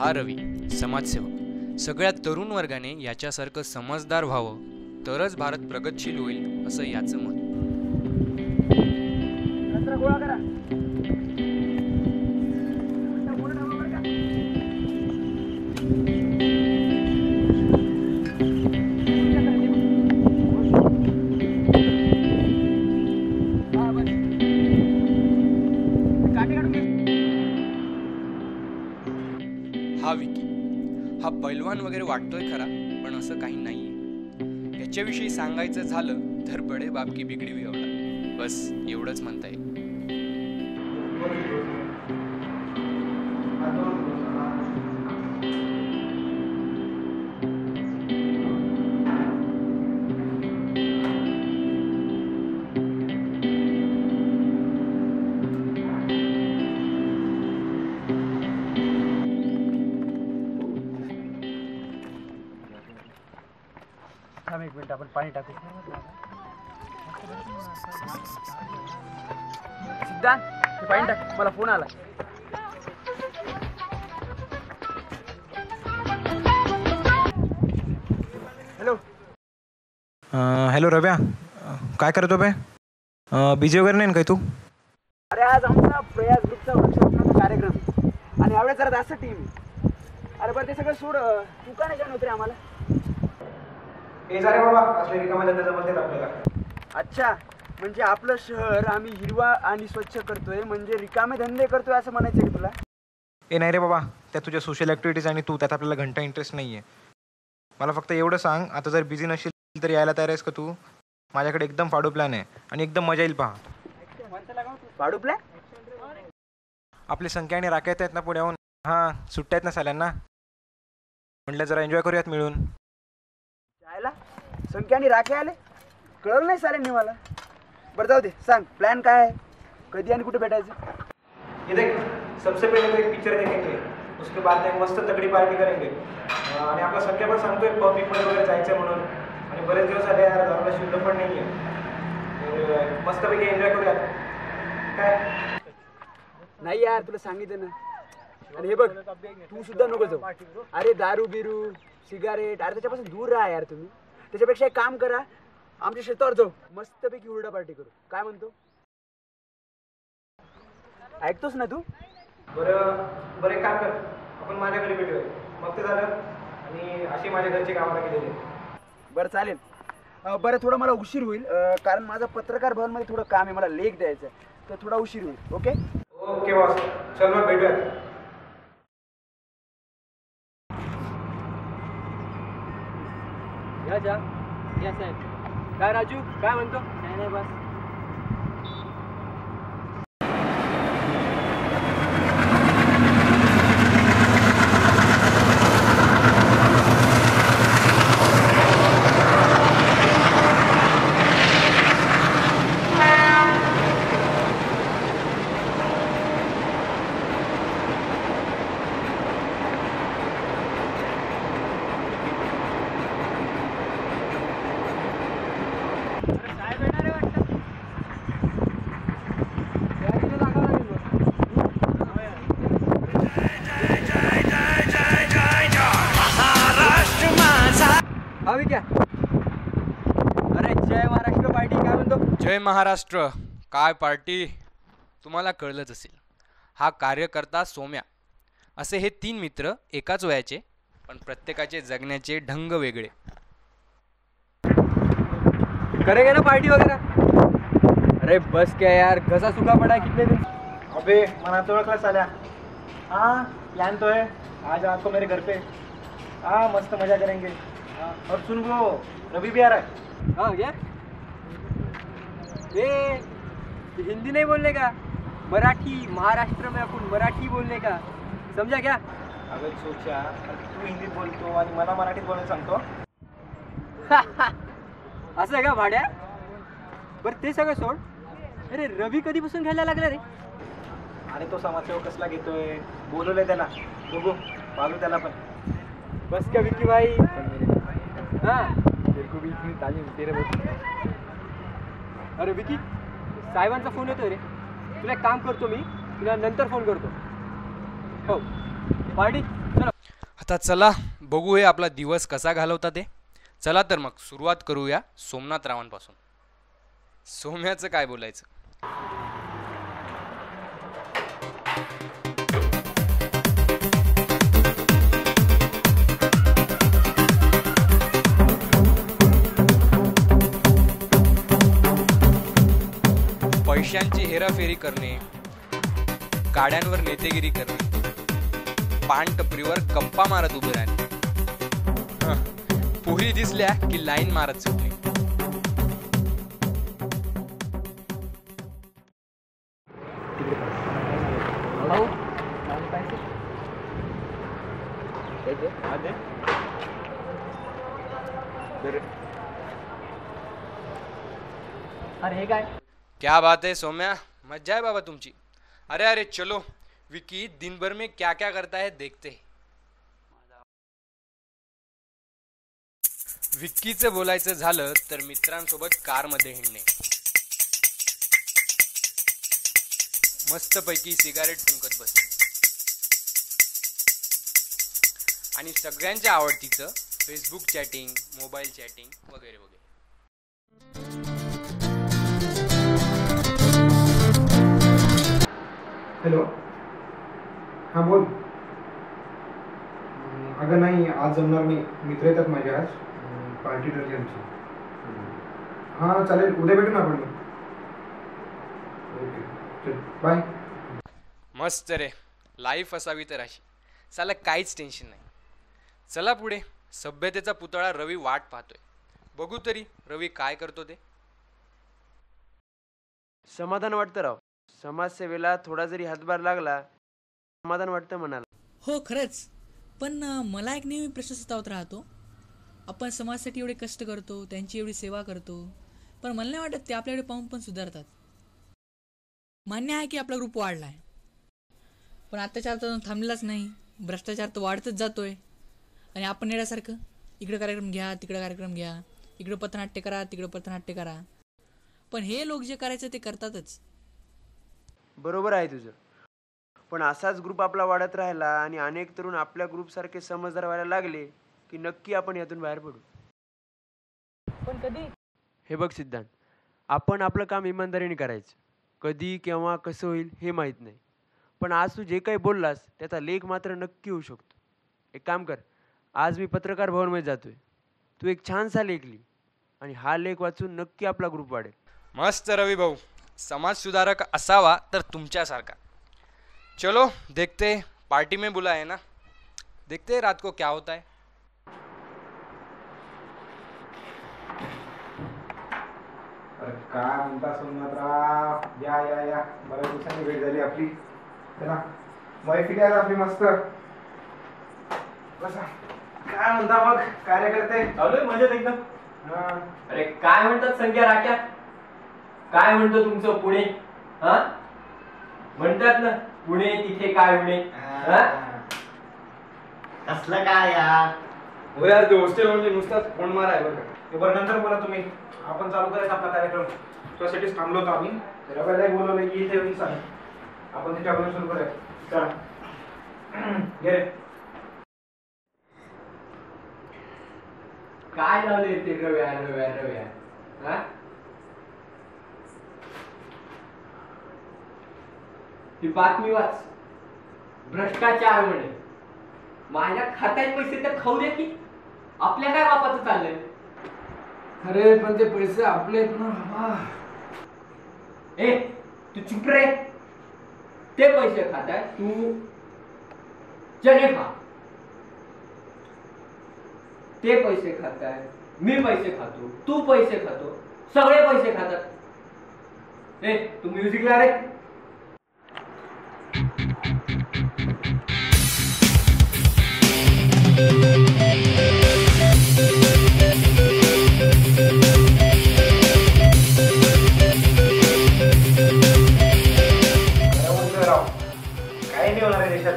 हा रवी समाजसेवक. सगळ्या तरुण वर्गाने याच्यासारखं समजदार व्हावं तरच भारत प्रगतशील होईल असं याचं मत. हा विकी हा पैलवान वगैरे वाटतोय खरा, पण असं काही नाहीये. याच्याविषयी सांगायचं झालं तर बडे बाप की बिगडी हुई औलाद, बस एवढंच म्हणता येईल. एक मिनिट आपण पाणी टाकू. सिद्धांत ते पाणी टाक, मला फोन आला. हॅलो. हॅलो रव्या, काय करतो बे? बिझी वगैरे नाही ना काही तू? अरे आज आमचा प्रयास ग्रुपचा वृक्षारोपणाचा कार्यक्रम आणि यावेळेस जरा जास्त टीम. अरे बरं ते सगळं सोड, तू का नाही जाणवत रे आम्हाला? हे झाले बाबा, असले रिकामे धंदे जमत आपल्याला. अच्छा, म्हणजे आपलं शहर आम्ही हिरवा आणि स्वच्छ करतोय म्हणजे रिकामे धंदे करतोय असं म्हणायचं आहे तुला? ए नाही रे बाबा, त्या तुझ्या सोशल ॲक्टिव्हिटीज आणि तू त्यात आपल्याला घंटा इंटरेस्ट नाही आहे. मला फक्त एवढं सांग, आता जर बिझी नसेल तर यायला तयार आहेस का तू? माझ्याकडे एकदम फाडू प्लॅन आहे आणि एकदम मजा येईल. पहा, फाडू प्लॅन? आपली संख्या आणि राख्या आहेत ना पुण्याहून. हां, सुट्ट्या आहेत ना साल्यांना, म्हटलं जरा एन्जॉय करूयात मिळून. जायला संख्या आणि राखे आले, कळलं नाही साऱ्यांनी मला. बरं जाऊ दे, सांग प्लॅन काय आहे, कधी आणि कुठे भेटायचं? ये देख, सबसे पहले तो एक पिक्चर देखेंगे, उसके बाद एक मस्त तगड़ी पार्टी करेंगे आणि आपला सख्या पण सांगतोय पब्लिकमध्ये वगैरे जायचं म्हणून. आणि बरेच दिवस आले यार, जाऊन शुद्ध पण नाही आहे. मस्तपैकी एन्जॉय करूयात काय? नाही यार, तुला सांगितलं ना. आणि हे बघ, तू सुद्धा नको जाऊ. अरे दारू बिरू सिगारेट, अरे त्याच्यापासून दूर राहा यार तुम्ही. त्याच्यापेक्षा एक काम करा, आमच्या शेतावर जाऊ, मस्तपैकी हुरडा पार्टी करू. काय म्हणतो? ऐकतोस ना तू? बरं बरं, एक काम कर, आपण माझ्या घरी भेटूया, मग ते झालं. आणि अशी माझ्या घरची कामाला गेलेली. बरं चालेल. बरं थोडं मला उशीर होईल, कारण माझं पत्रकार भवनमध्ये थोडं काम आहे, मला लेख द्यायचं आहे, तर थोडा उशीर होईल. ओके ओके बॉस, चल मग भेटूया. या साहेब. काय राजू, काय म्हणतो? काय नाही बस. क्या? अरे जय महाराष्ट्र पार्टी, काय म्हणतो? जय महाराष्ट्र काय पार्टी? तुम्हाला कळलंच असेल, हा कार्यकर्ता सोम्या. असे हे 3 मित्र एकाच वयाचे, पण प्रत्येकाचे जगण्याचे ढंग वेगळे. करेंगे ना पार्टी वगैरह? अरे बस क्या यार, घसा सूखा पड़ा है कितने दिन. अबे मना तो ओळखला साल्या. हाँ प्लान तो है, आज आपको मेरे घर पे. हाँ मस्त मजा करेंगे. और सुन वो, रवि भी आ रहा है. हाँ क्या? ये हिंदी नहीं बोलने का, मराठी. महाराष्ट्र में अपन मराठी बोलने का, समझा क्या? अबे सोचा, तू हिंदीत बोलतो आणि मला मराठीत बोलायला सांगतो. असं आहे का भाड्या? बरं ते सगळं सोड. अरे रवी कधीपासून घ्यायला लागला रे? आणि तो समाजसेवक कसला घेतोय, बोलवलंय त्याला, बघू पाहू त्याला पण. बस क्या विक्की भाई. हाँ तेरे को भी इतनी तालीम तेरे बस. अरे विकी, साहेबांचा फोन येतोय रे. तुला एक काम करतो मी, तुला नंतर फोन करतो. हो पार्टी चलो. आता चला बघू हे आपला दिवस कसा घालवता ते. चला तर मग सुरुवात करूया सोमनाथरावांपासून. सोम्याचं काय बोलायचं. पैशांची हेराफेरी करणे, गाड्यांवर नेतेगिरी करणे, पान टपरीवर गप्पा मारत उभे राहणे, पोरी दिसल्या की लाईन मारत सुटणे. अरे हे काय. क्या बात है सोम्या, मजा है बाबा तुमची. अरे अरे चलो विकी, दिन भर में क्या क्या करता है देखते हैं. विक्कीचं बोलायचं झालं तर मित्रांसोबत कारमध्ये हिंडणे, मस्तपैकी सिगारेट फुंकत बसणे आणि सगळ्यांच्या आवडतीचं फेसबुक चॅटिंग, मोबाईल चॅटिंग वगैरे वगैरे. हॅलो, हां बोल. अगं नाही, आज जमणार नाही. मित्र येतात माझे आज, पार्टी ठरली आमची. हां चालेल, उद्या भेटू ना आपण. ओके चल बाय. मस्त रे, लाईफ असावी तर अशी. साला काहीच टेन्शन नाही. चला पुढे. सभ्यतेचा पुतळा रवी वाट पाहतोय. बघू तरी रवी काय करतो ते. समाधान वाटतं राव. समाजसेवेला थोडा जरी हातभार लागला समाधान वाटतं म्हणाला. हो खरंच. पण मला एक नेहमी प्रश्न सतावत राहतो. आपण समाजासाठी एवढे कष्ट करतो, त्यांची एवढी सेवा करतो, पण मला नाही वाटत ते आपल्याकडे पाहून पण सुधारतात. मान्य आहे की आपला ग्रुप वाढला आहे, पण अत्याचार तर थांबलेलाच नाही. भ्रष्टाचार तर वाढतच जातोय. आणि आपण येण्यासारखं इकडे कार्यक्रम घ्या, तिकडे कार्यक्रम घ्या, इकडे पथनाट्य करा, तिकडे पथनाट्य करा. पण हे लोक जे करायचं ते करतातच. बरोबर आहे तुझं. पण असाच ग्रुप आपला वाढत राहिला आणि अनेक तरुण आपल्या ग्रुपसारखे समजदार व्हायला लागले की नक्की आपण यातून बाहेर पडू. पण कधी. हे बघ सिद्धांत, आपण आपलं काम इमानदारीने करायचं. कधी केव्हा कसं होईल हे माहीत नाही, पण आज तू जे काही बोललास त्याचा लेख मात्र नक्की होऊ शकतो. एक काम कर, आज मी पत्रकार भवनमध्ये जातोय. तू एक छानसा लेख लिही आणि हा लेख वाचून नक्की आपला ग्रुप वाढेल. मस्त रवी भाऊ, समाज सुधारक असावा तर तुमच्यासारखा. चलो देखते, पार्टी में बुला है ना, देखते रात को क्या होता है. अरे काय म्हणता सोमनाथराव, या या या, बऱ्याच दिवसांनी भेट झाली आपली. चला मैफिली आहे आपली मस्त. बसा. काय म्हणता मग कार्यकर्ते. चालू आहे मजेत एकदम. हा. अरे काय म्हणतात संख्या राख्या, काय म्हणतो तुमचं पुणे. हा म्हणतात ना, पुणे तिथे काय उणे. असलं काय यार. हो यार, ते हॉस्टेल म्हणजे नुसताच फोन मारा आहे बरं का. ते बरं नंतर बोला तुम्ही. आपण चालू करायचा आपला कार्यक्रम. त्यासाठीच थांबलो होतो आम्ही. रव्याला बोलवलं की इथे येऊन सांग, आपण त्याच्याकडून सुरू करायचं. चला घे रे. काय लावले ते रव्या रव्या रव्या. हा ती बातमी वाच. भ्रष्टाचार म्हणे. माझ्या खात्यात पैसे तर खाऊ दे की, आपल्या काय बापाचं चाललंय. अरे पण ते पैसे आपले आहेत ना बाबा. ए तू चुप रे. ते पैसे खाताय तू चणे खा. ते पैसे खाताय, मी पैसे खातो, तू पैसे खातो, सगळे पैसे खातात. ए तू म्युझिकला रे. काही नाही होणार आहे देशात.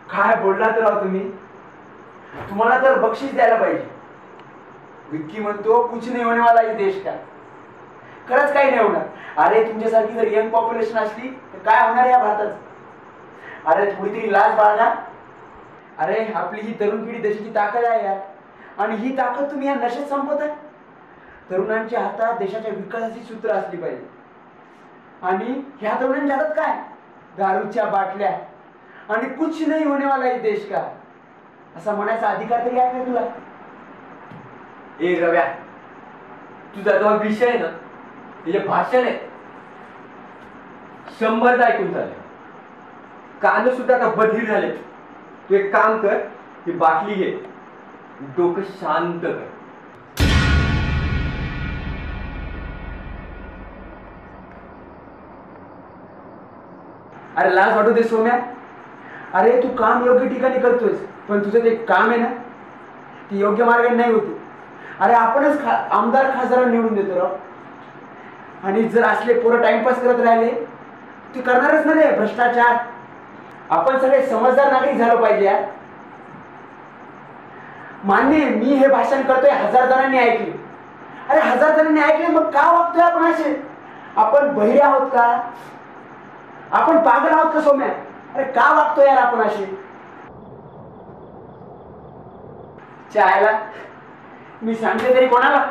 काय बोललात राव तुम्ही. तुम्हाला तर बक्षीस द्यायला पाहिजे. विक्की म्हणतो कुछ नाही होने वाला ये देश का. खरंच काही नाही होणार. अरे तुमच्यासारखी जर यंग पॉप्युलेशन असली तर काय होणार या भारतात. अरे थोडी तरी लाज बाळगा. अरे आपली ही तरुण पिढी देशाची ताकद आहे यार, आणि ही ताकद तुम्ही या नशेत संपवताय. तरुणांच्या हातात देशाच्या विकासाची सूत्र असली पाहिजे, आणि ह्या तरुणांच्या हातात काय? दारूच्या बाटल्या आणि कुछ नाही होने वाला ये देश का, असा म्हणायचा अधिकार तरी आहे का तुला? ए रव्या, तुझा जो विषय आहे ना, हे भाषण आहे 100दा ऐकून झालं, कान सुद्धा आता बधीर झाले. तू एक काम कर, ही बाटली घे, डोकं शांत कर. अरे लाज वाटू दे सोम्या. अरे तू काम योग्य ठिकाणी करतोयस, पण तुझं ते काम आहे ना, ती योग्य मार्गाने नाही होते. अरे आपणच आमदार खासदार निवडून देतो राव, आणि जर असले पोरं टाइमपास करत राहिले ते करणारच नाही भ्रष्टाचार. आपण सगळे समजदार नागरिक झालो पाहिजे यार. मान्य आहे, मी हे भाषण करतोय 1000 जणांनी ऐकले. अरे 1000 जणांनी ऐकले, मग का वागतोय आपण असे? आपण बहिरे आहोत का? आपण पागल आहोत का सोम्या? अरे का वागतोय यार आपण असे? चायला मी सांगते तरी कोणाला?